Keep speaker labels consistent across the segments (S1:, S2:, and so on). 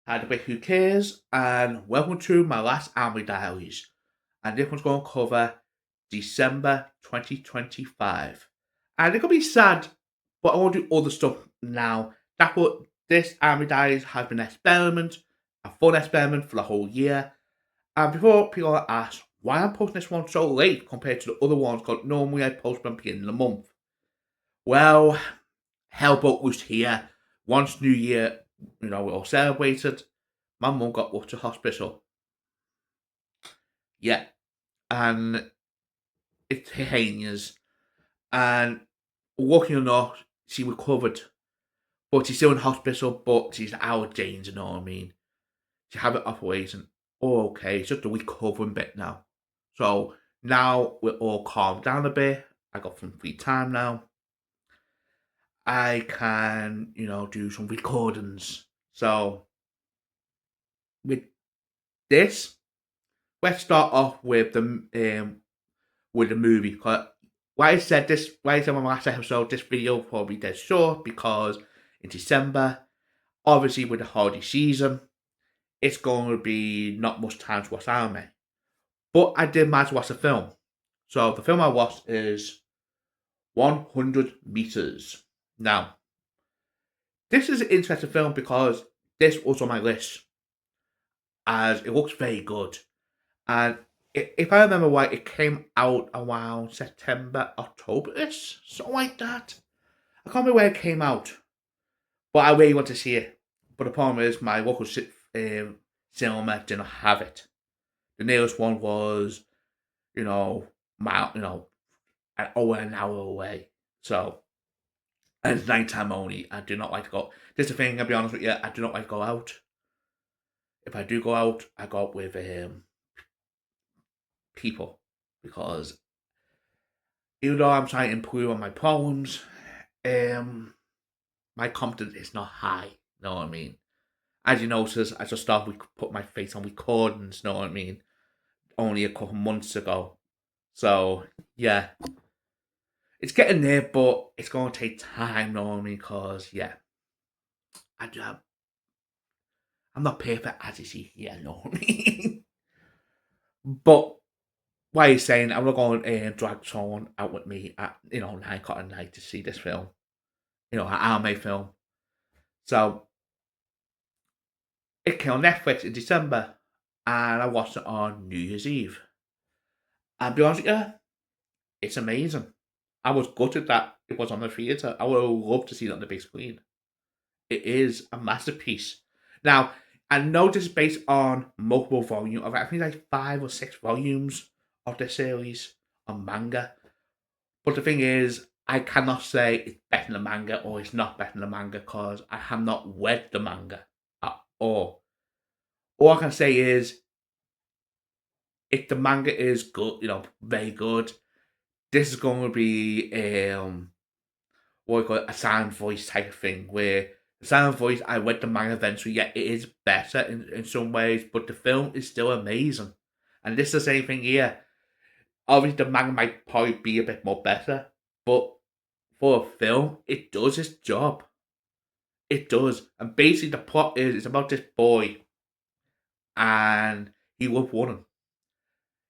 S1: Hi, the who cares, and welcome to my last Army Diaries. And this one's going to cover December 2025. And it's going to be sad, but I want to do other stuff now. That's what this Army Diaries has been an experiment, a fun experiment for the whole year. And before people ask why I'm posting this one so late compared to the other ones, because normally I post them beginning of the month. Well, Hellboat was here. Once New Year, we all celebrated. My mum got up to hospital. Yeah, and it's hernias. And lucky enough, she recovered. But she's still in hospital, but she's out of danger, you know what I mean? She had an operation. Oh, okay, it's just a recovering bit now. So now we're all calmed down a bit. I got some free time now. I can, do some recordings. So with this, let's start off with the movie. Cause why I said on my last episode, this video will probably dead short because in December, obviously with the holiday season, it's going to be not much time to watch anime. But I did manage to watch the film. So the film I watched is 100 Meters. Now, this is an interesting film because this was on my list as it looks very good. And if I remember right, it came out around September, October-ish, something like that. I can't remember where it came out, but I really want to see it. But the problem is, my local cinema didn't have it. The nearest one was, you know, mile, over an hour away. So, and it's nighttime only. I do not like to go. This is the thing. I'll be honest with you. I do not like to go out. If I do go out, I go out with people because even though I'm trying to improve on my problems, um, my confidence is not high. You know what I mean? As you notice, I just started put my face on recordings. You know what I mean? Only a couple months ago. So yeah, it's getting there, but it's going to take time. You know what I mean? Because yeah, I do. I'm not perfect as you see. Yeah, you know what I mean? But why are you saying I'm not going to drag someone out with me at 9 o'clock at night to see this film? An anime film. So it came on Netflix in December, and I watched it on New Year's Eve. And be honest with you, it's amazing. I was gutted that it was on the theatre. I would have loved to see it on the big screen. It is a masterpiece. Now, I know this is based on multiple volumes of I think like 5 or 6 volumes of the series on manga. But the thing is, I cannot say it's better than the manga or it's not better than the manga because I have not read the manga at all. All I can say is if the manga is good, very good, this is going to be what I call it, a sound voice type of thing where the sound voice I read the manga eventually, yeah, it is better in some ways, but the film is still amazing. And this is the same thing here. Obviously the manga might probably be a bit more better, but for a film, it does its job. It does. And basically the plot is it's about this boy and he loves running.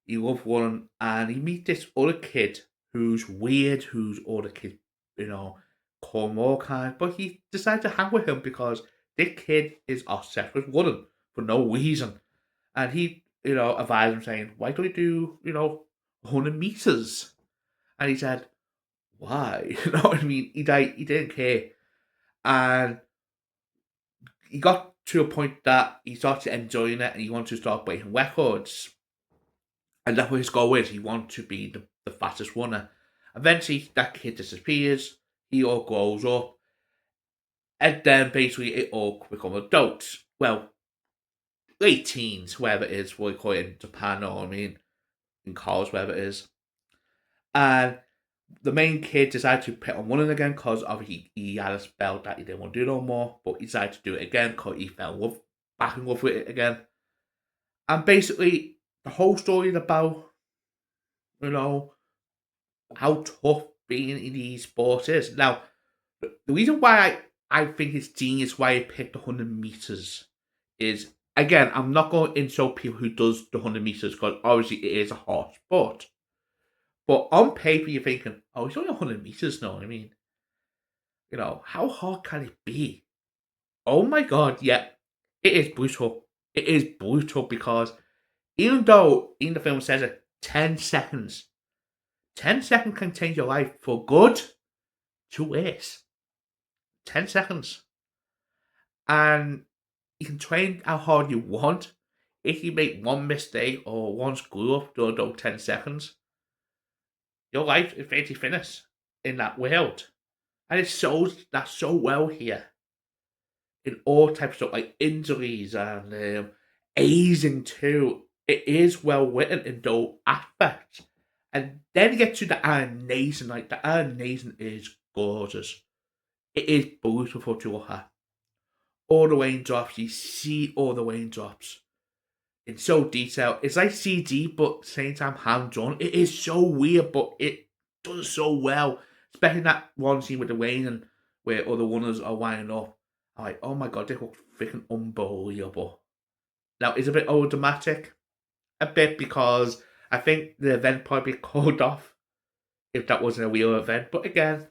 S1: He loves running and he meets this other kid who's weird, who's other kid, you know, call him all kinds, but he decides to hang with him because this kid is obsessed with running for no reason. And he, advised him saying, why don't you do, 100 meters? And he said, why? You know what I mean? He didn't care. And he got to a point that he started enjoying it and he wanted to start breaking records. And that's what his goal is. He wants to be the fastest runner. Eventually, that kid disappears. He all grows up. And then basically, it all become adults. Well, late teens, wherever it is, what we call it in Japan, or I mean, in college, wherever it is. And the main kid decided to put on running again because he had a spell that he didn't want to do no more. But he decided to do it again because he fell back in love with it again. And basically, the whole story is about, you know, how tough being in these sports is. Now, the reason why I think it's genius why I picked 100 meters is, again, I'm not going to insult people who does the 100 meters because obviously it is a hard sport. But on paper, you're thinking, oh, it's only 100 meters now. I mean, how hard can it be? Oh my god, yeah, it is brutal. It is brutal because even though in the film says it, 10 seconds, 10 seconds can change your life for good to worse. 10 seconds. And you can train how hard you want. If you make one mistake or one screw up during those 10 seconds, your life is basically finished in that world. And it shows that so well here in all types of like injuries and aging too. It is well written in those aspects. And then you get to the animation, like the animation is gorgeous. It is beautiful to look at. All the raindrops, you see all the raindrops. It's so detailed. It's like CG, but at the same time hand drawn. It is so weird, but it does so well. Especially that one scene with the rain and where other runners are winding up. I'm like, oh my god, this looks freaking unbelievable. Now, it's a bit overdramatic. A bit because I think the event probably called off if that wasn't a real event. But again,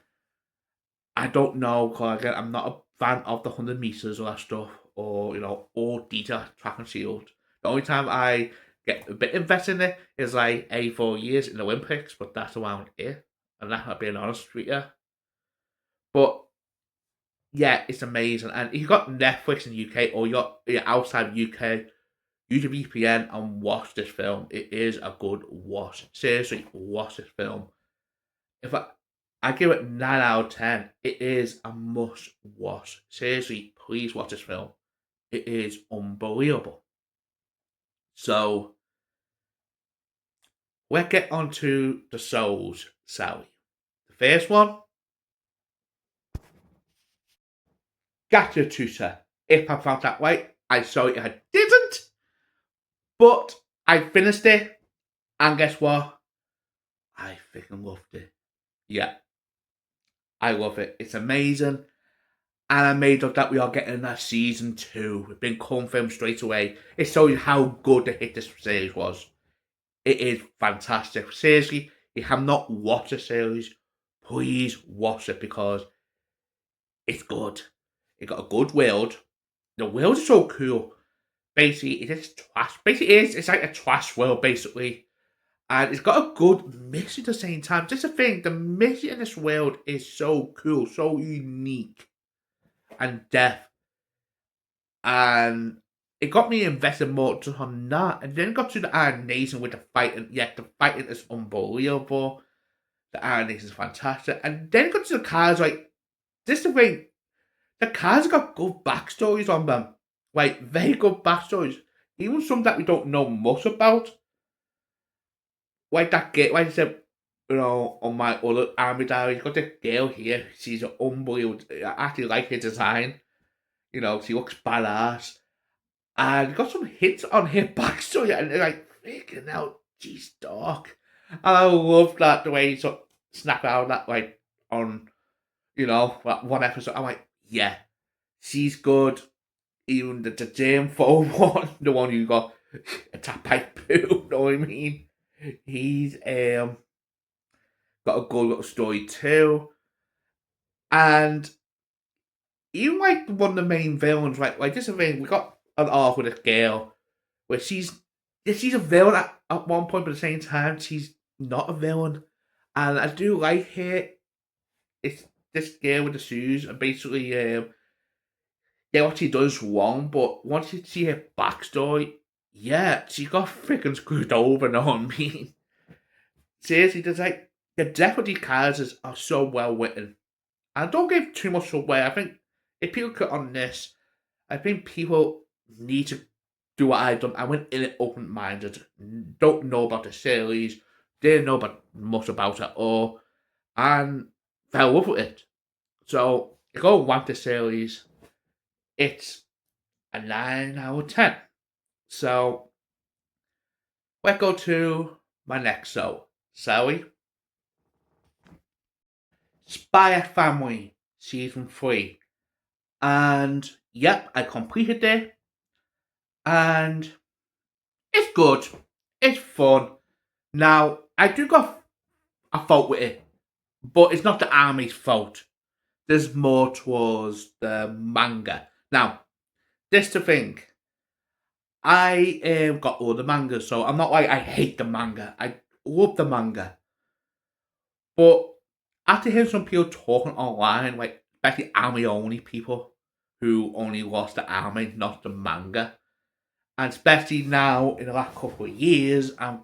S1: I don't know, because again, I'm not a fan of the 100 meters or that stuff, or, all detail track and field. The only time I get a bit invested in it is like 4 years in the Olympics, but that's around it. And that's not being honest with you. But yeah, it's amazing. And if you got Netflix in the UK or you're outside the UK, use a VPN and watch this film. It is a good watch. Seriously, watch this film. If I give it 9 out of 10, it is a must watch. Seriously, please watch this film. It is unbelievable. So, let's get on to the souls, Sally. The first one, Gacha Tutor. If I found that right, I saw it, I didn't. But I finished it, and guess what? I freaking loved it. Yeah, I love it. It's amazing. And I'm made of that we are getting a season 2. It's been confirmed straight away. It shows you how good the hit this series was. It is fantastic. Seriously, if you have not watched the series, please watch it because it's good. It got a good world. The world is so cool. Basically, it is trash. Basically, it's like a trash world, basically. And it's got a good message at the same time. Just the thing, the message in this world is so cool, so unique and depth. And it got me invested more just on that. And then got to the animation with the fighting. Yeah, the fighting is unbelievable. The animation is fantastic. And then got to the cars, like, this is the thing. The cars got good backstories on them. Like, very good backstories. Even some that we don't know much about. Like that girl, like I said, on my other army diary, got this girl here. She's unbelievable. I actually like her design. She looks badass. And got some hits on her backstory, and they're like, freaking out, she's dark. And I love that, the way he sort of snap out of that, like, on, that one episode. I'm like, yeah, she's good. Even the Jam 4 one, the one you got attacked by Pooh, know what I mean? He's got a good little story too. And even like one of the main villains, right? Like this is the thing, we got an arc with a girl where she's a villain at one point, but at the same time, she's not a villain. And I do like her. It's this girl with the shoes, and basically, yeah, what she does wrong, but once you see her backstory, yeah, she got freaking screwed over, know what I mean? Seriously, there's like, the death of these characters are so well written. And don't give too much away. I think if people cut on this, I think people need to do what I've done. I went in it open minded, don't know about the series, didn't know much about it all, and fell in love with it. So, if I want the series, it's a 9 out of 10. So, let's go to my next show. Shall Spy X Family Season 3. And, yep, I completed it. and it's good. It's fun. Now, I do got a fault with it, but it's not the anime's fault. There's more towards the manga. Now, this the thing. I got all the mangas, so I'm not like I hate the manga. I love the manga. But after hearing some people talking online, like especially anime only people who only watch the anime, not the manga, and especially now in the last couple of years, I'm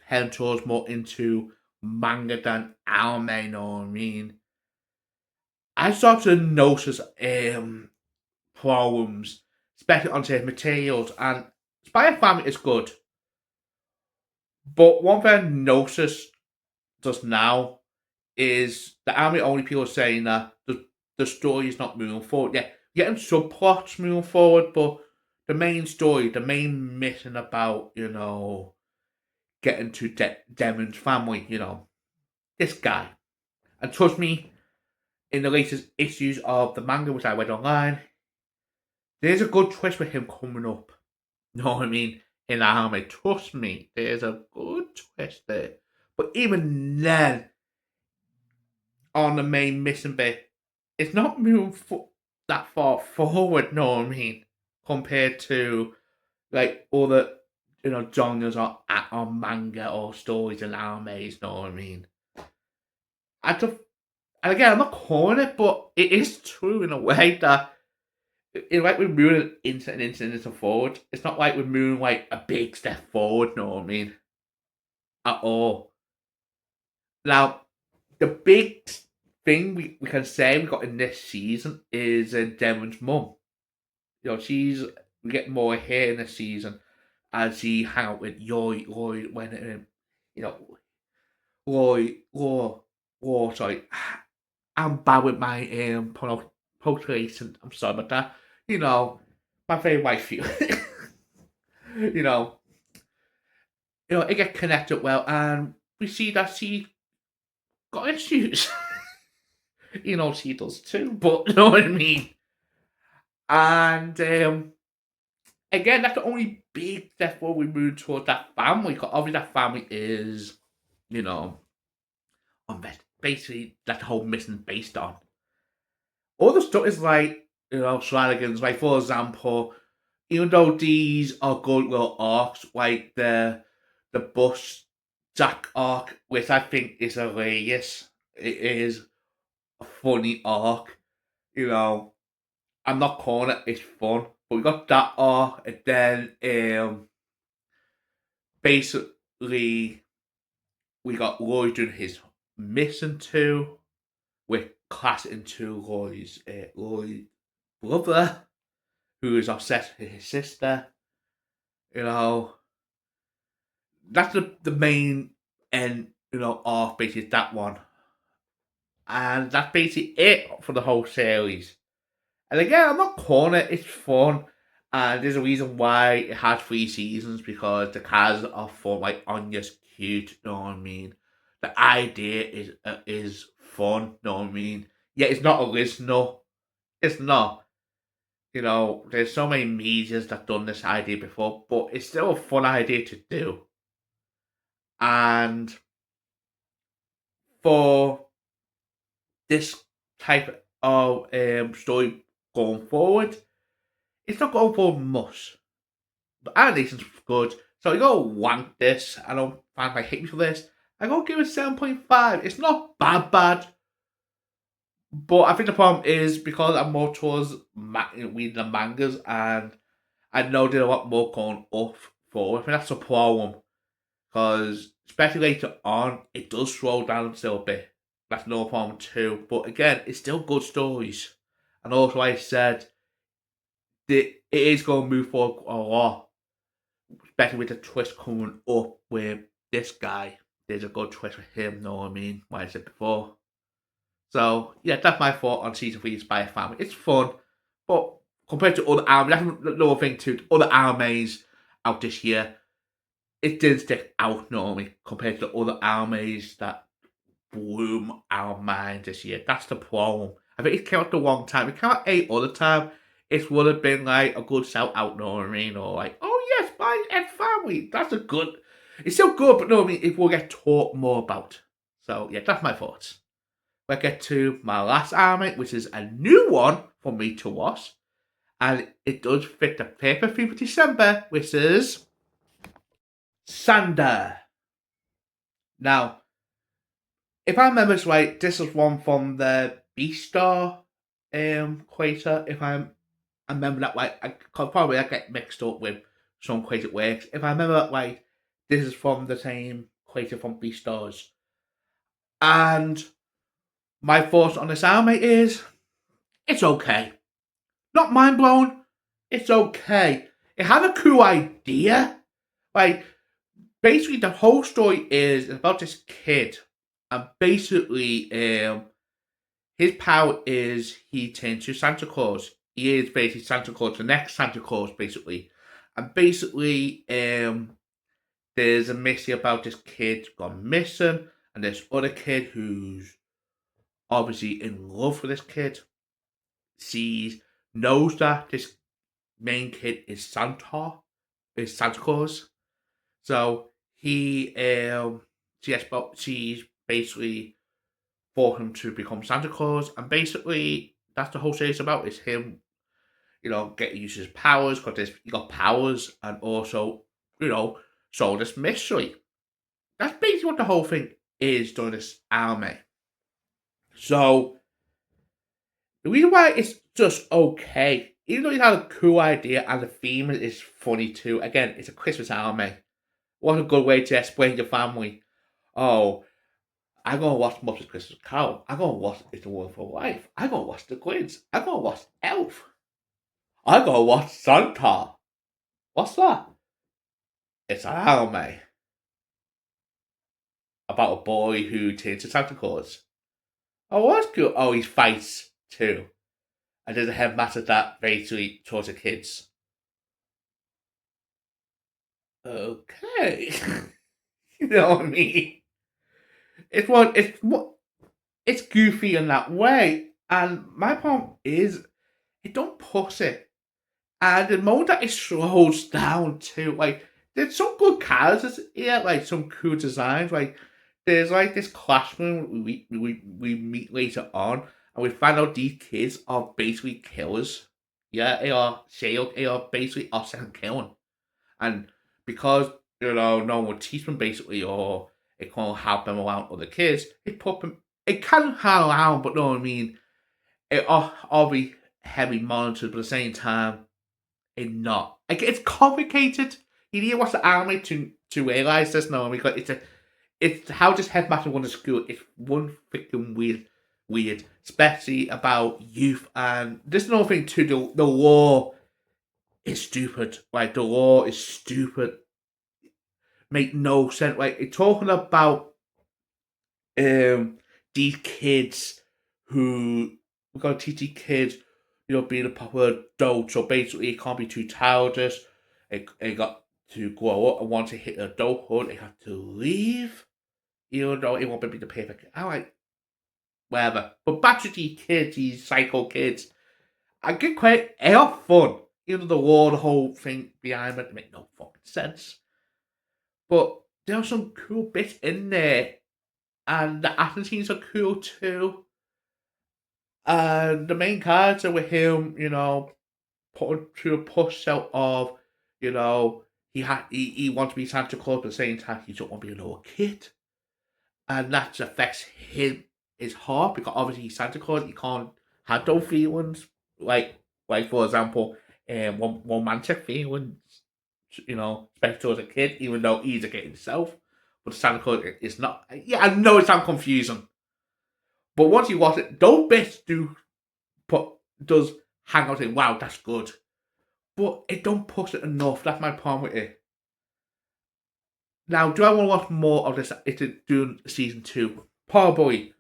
S1: heading towards more into manga than anime. You know what I mean? I started to notice problems, especially on say materials, and Spy X Family is good. But one thing I noticed just now is the anime only people saying that the story is not moving forward. Yeah, getting subplots moving forward, but the main story, the main mission about, getting to Demon's family, this guy. And trust me, in the latest issues of the manga, which I read online, there's a good twist with him coming up. You know what I mean? In the anime, trust me, there's a good twist there. But even then, on the main mission bit, it's not moving that far forward, know what I mean? Compared to like other, genres on manga or stories and animes, know what I mean? I just, and again, I'm not calling it, but it is true in a way that it's like we're moving into forward. It's not like we're moving like a big step forward, know what I mean? At all. Now, the big thing we can say we got in this season is Devon's mum. We get more here in this season as he hang out with Lloyd when you know Lloyd, sorry, I'm bad with my punctuation. I'm sorry about that. My favorite wife. you know, it get connected well, and we see that she got issues. She does too, but you know what I mean. And again, that's the only big step forward we move towards that family. Because obviously, that family is, you know, basically that whole mission based on. All the stuff is like, shenanigans. Like, for example, even though these are good little arcs, like the bus Jack arc, which I think is hilarious. It is a funny arc. I'm not calling it. It's fun, but we got that arc, and then basically we got Roy doing his mission too. We're class into Roy's brother, who is obsessed with his sister. You know, that's the main end. Arc basically that one, and that's basically it for the whole series. And again, I'm not calling it. It's fun. And there's a reason why it has 3 seasons because the characters are fun. Like Anya's cute, you know what I mean? The idea is fun, you know what I mean? Yeah, it's not original. It's not. There's so many medias that done this idea before, but it's still a fun idea to do. And for this type of story going forward, it's not going for much. The animation's good. So I go wank this. I don't find my hate me for this. I go give it 7.5. It's not bad. But I think the problem is because I'm more towards reading the mangas and I know there's a lot more going up forward. I think that's a problem. Because especially later on, it does slow down still a bit. That's no problem too. But again, it's still good stories. And also, like I said, it is going to move forward a lot. Especially with the twist coming up with this guy. There's a good twist with him, know what I mean? Like I said before. So, yeah, that's my thought on season 3 of Spy X Family. It's fun, but compared to other anime, that's another thing too. Other animes out this year, it didn't stick out, know what I mean? Compared to other animes that blew our mind this year. That's the problem. I think it came out the wrong time. It came out 8 other time. it would have been like a good shout out, know what I mean? Or like, oh yes, my Ed family. That's a good. It's still good, but no, I mean, it will get talked more about. So yeah, that's my thoughts. We'll get to my last anime, which is a new one for me to watch, and it does fit the paper theme for December, which is Sander. Now, if I remember right, this is one from the Beastar creator. If I remember that right, I get mixed up with some creative works. If I remember that right, this is from the same creator from Beastars. And my thoughts on this anime is it's okay. Not mind blown. It's okay. It had a cool idea. Like, basically, the whole story is about this kid. And basically, his power is he turns to Santa Claus. He is basically Santa Claus, the next Santa Claus, basically. And basically, there's a mystery about this kid gone missing, and this other kid who's obviously in love with this kid knows that this main kid is Santa Claus. So she's basically for him to become Santa Claus, and basically that's the whole series about. Is him, getting used to his powers because he got powers, and also, solve this mystery. That's basically what the whole thing is during this anime. So the reason why it's just okay, even though it had a cool idea and the theme is funny too. Again, it's a Christmas anime. What a good way to explain to your family. Oh, I'm gonna watch Muppets Christmas Carol. I'm gonna watch It's a Wonderful Life. I'm gonna watch The Grinch. I'm gonna watch Elf. I'm gonna watch Santa. What's that? It's an anime about a boy who turns to Santa Claus. Oh, that's cool. Oh, he fights too. And there's a headmaster that basically tortures kids. Okay. You know what I mean? It's goofy in that way. And my point is, it don't push it. And the moment that it slows down too, like, there's some good characters here, like some cool designs. Like, there's like this classroom we meet later on, and we find out these kids are basically killers. Yeah, they are basically offset killing. And because, no one will teach them basically, or it can't help them around other kids, it can help around, but know what I mean? It all be heavy monitored, but at the same time, it not. Like, it's complicated. You need to watch the anime to realize this. No, because it's how this headmaster went to school. It's one freaking weird, especially about youth. And there's another thing too. The law is stupid. Like, the law is stupid. Make no sense. Like, it's talking about these kids who we gotta teach these kids, being a proper adult. So basically, it can't be too childish. It got to grow up, and once they hit adulthood, they have to leave. Even though it won't be the perfect. I like whatever. But back to these kids, these psycho kids. I get quite they are fun. Even though the law, the whole thing behind it, make no fucking sense. But there are some cool bits in there, and the action scenes are cool too. And the main character with him, put through a push out of, he wants to be Santa Claus, but at the same time he don't want to be a little kid, and that affects his heart because obviously he's Santa Claus. He can't have those feelings, like for example, romantic feelings, especially towards a kid, even though he's a kid himself. But Santa Claus is not. Yeah, I know it sounds confusing, but once you watch it, those bits does hang out and wow, that's good. But it don't push it enough. That's my problem with it. Now, do I want to watch more of this? It's doing season 2. Probably.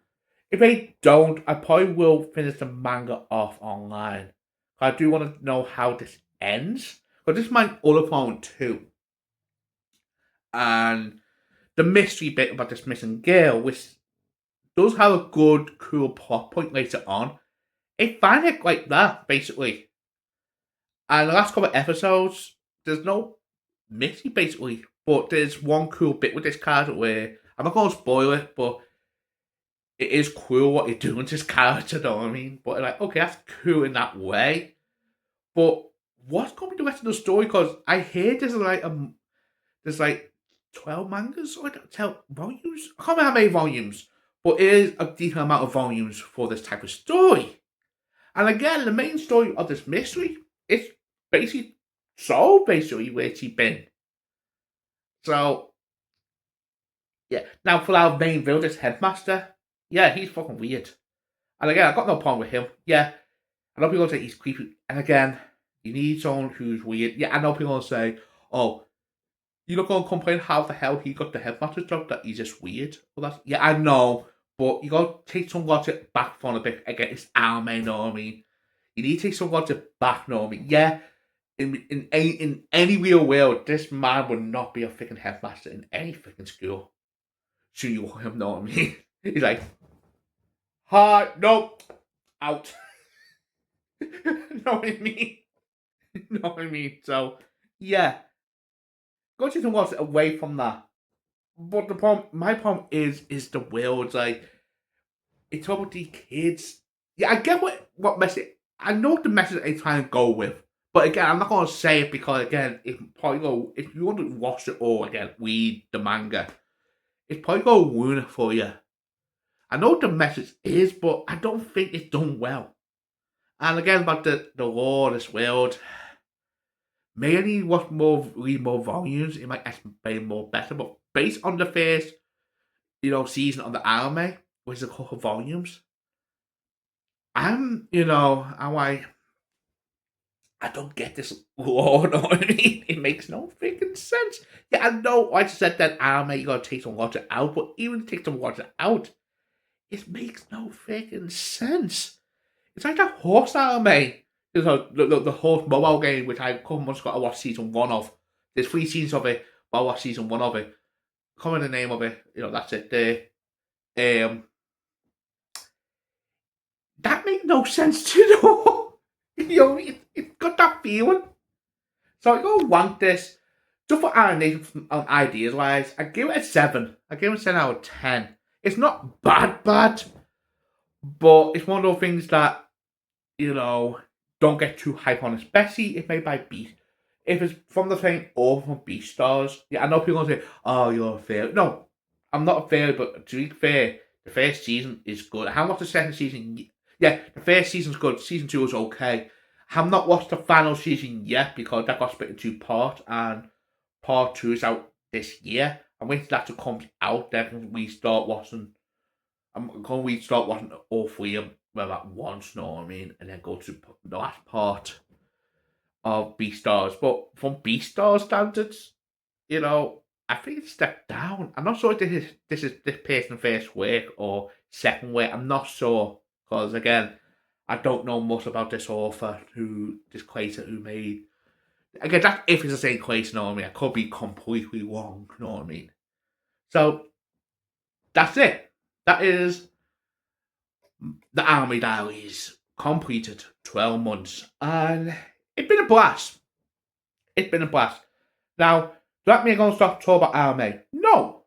S1: If I don't, I probably will finish the manga off online. I do want to know how this ends. But this is my other problem too. And the mystery bit about this missing girl, which does have a good, cool plot point later on. It find it like that, basically. And the last couple of episodes, there's no Missy basically, but there's one cool bit with this character where I'm not going to spoil it, but it is cool what you're doing to this character, know what I mean? But like, okay, that's cool in that way. But what's going to be the rest of the story? Because I hear there's like 12 mangas or 12 volumes. I can't remember how many volumes, but it is a decent amount of volumes for this type of story. And again, the main story of this mystery is basically basically where she been. So yeah. Now for our main villain, this headmaster, yeah, he's fucking weird. And again, I've got no problem with him. Yeah, I know people say he's creepy. And again, you need someone who's weird. Yeah, I know people will say, oh, you're not going to complain how the hell he got the headmaster's job, that he's just weird. Well, that's, yeah, I know. But you got to take some logic back from a bit. Again, it's anime, you know what I mean? You need to take some logic back, you know what I mean? Yeah, in any real world, this man would not be a freaking headmaster in any freaking school. So you want him, know what I mean? He's like, hi, nope, out. Know what I mean? Know what I mean? So, yeah, go to some watch away from that. But the problem, my problem is the world. Like, it's about the kids. Yeah, I get what message. I know what the message they're trying to go with. But again, I'm not gonna say it because again, if you want to watch it all again, read the manga. It's probably gonna ruin it for you. I know what the message is, but I don't think it's done well. And again, about the law, this world, maybe read more volumes. It might explain more better. But based on the first, season of the anime, which is a couple of volumes, I don't get this law. Know what I mean? It makes no freaking sense. Yeah, I know. I just said that anime, you gotta take some water out, but even take some water out, it makes no freaking sense. It's like that horse anime. The horse mobile game, which I a couple months ago I watched season one of. There's 3 seasons of it, but I watched season one of it. I can't remember the name of it. That's it. That made no sense to know. It got that feeling. So I go want this. Just for animation ideas wise, I give it a 7. I give it a 7 out of 10. It's not bad, but it's one of those things that don't get too hype on, especially if made by Beast. If it's from the same author from Beastars, yeah, I know people gonna say, "Oh, you're a failure." No, I'm not a failure, but to be fair, the first season is good. I haven't watched the second season. Yeah, the first season's good. Season 2 is okay. I have not watched the final season yet because that got split into 2 parts, and part 2 is out this year. I'm waiting for that to come out. Then we start watching. I'm going to start watching all 3 of them at once, know what I mean? And then go to the last part of Beastars. But from Beastars standards, I think it's stepped down. I'm not sure if this is this person's first work or second work. I'm not sure. Because again, I don't know much about this author this creator who made. Again, that's if it's the same creator, know what I mean? I could be completely wrong, know what I mean? So that's it. That is the Army Diaries completed 12 months, and it's been a blast. It's been a blast. Now, does that mean I'm going to stop talking about anime? No.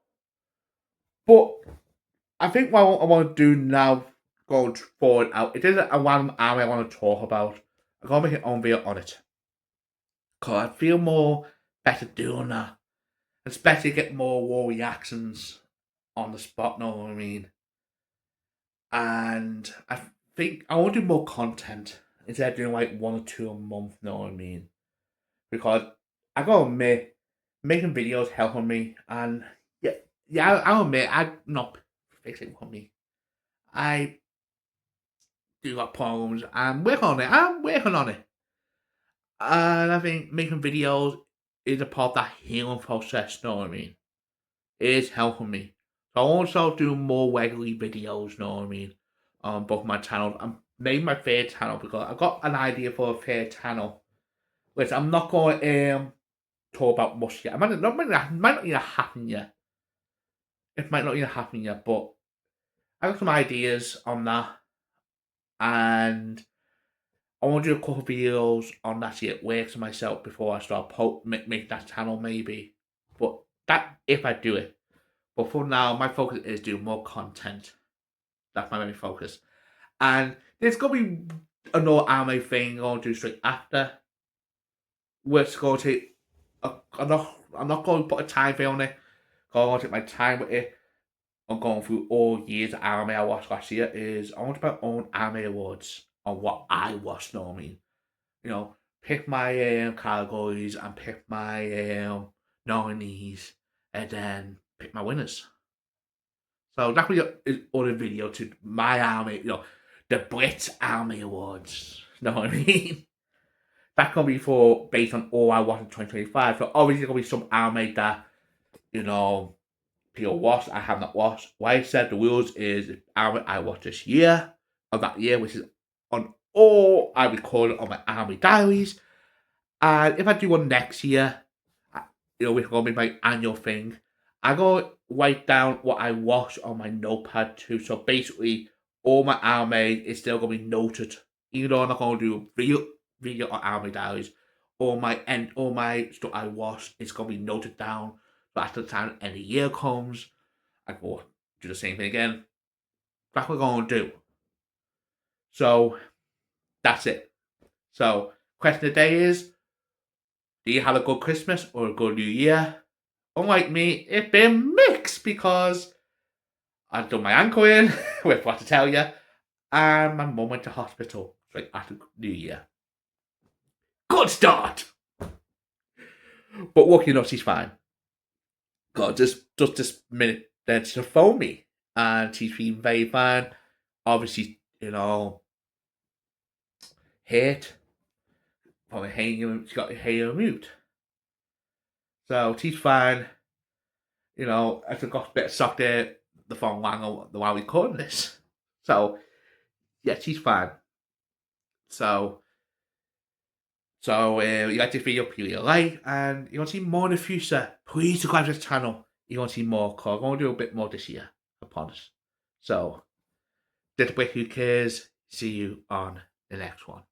S1: But I think what I want to do now, going forward out, it isn't a one anime I want to talk about. I'm going to make an own video on it. Because I feel more better doing that. Especially get more reactions on the spot, know what I mean? And I think I want to do more content instead of doing like 1 or 2 a month, know what I mean? Because I gotta admit, making videos helping me, and I'll admit I'm not fixing for me. I do got problems. I'm working on it. And I think making videos is a part of that healing process, know what I mean? It is helping me. So I also do more regularly videos, know what I mean? On both my channels. I'm making my third channel because I got an idea for a third channel, which I'm not going to talk about much yet. Might not even happen yet. It might not even happen yet, but I got some ideas on that, and I want to do a couple of videos on that see it works for myself before I start make that channel maybe. But that if I do it. But for now, my focus is doing more content. That's my main focus. And there's gonna be another anime thing I'm gonna do straight after. Which going to take I'm not going to put a time frame on it. I'm going to take my time with it. I'm going through all years of anime I watched last year. Is I want to put my own anime awards on what I watched. Know what I mean? You know, pick my categories and pick my nominees, and then pick my winners. So that will be an other video to my anime. The Brit Anime Awards. Know what I mean? That's gonna be for based on all I watched in 2025. So obviously gonna be some anime that you know people watch I have not watched. Why I said the rules is anime I watched this year of that year, which is on all I recorded on my anime diaries. And if I do one next year, which is gonna be my annual thing, I go write down what I watched on my notepad too. So basically, all my anime is still gonna be noted, even though I'm not gonna do video on anime diaries. All my stuff I watched is gonna be noted down. So after the time end of the year comes, I go do the same thing again. That's what we're gonna do. So that's it. So question of the day is: do you have a good Christmas or a good New Year? Unlike me, it's been mixed because I've done my ankle in, with what to tell you, and my mum went to hospital straight after New Year. Good start! But lucky enough, she's fine. God, just this minute, then she phoned me, and she's been very fine. Obviously, hurt. Probably she got her hair removed. So she's fine. I just got a bit of shock there. The phone rang while we recording this. So, yeah, she's fine. So you like this video, please like, and you want to see more in the future, please subscribe to this channel. You want to see more, because I'm going to do a bit more this year, I promise. So, Little Bit Who Cares, see you on the next one.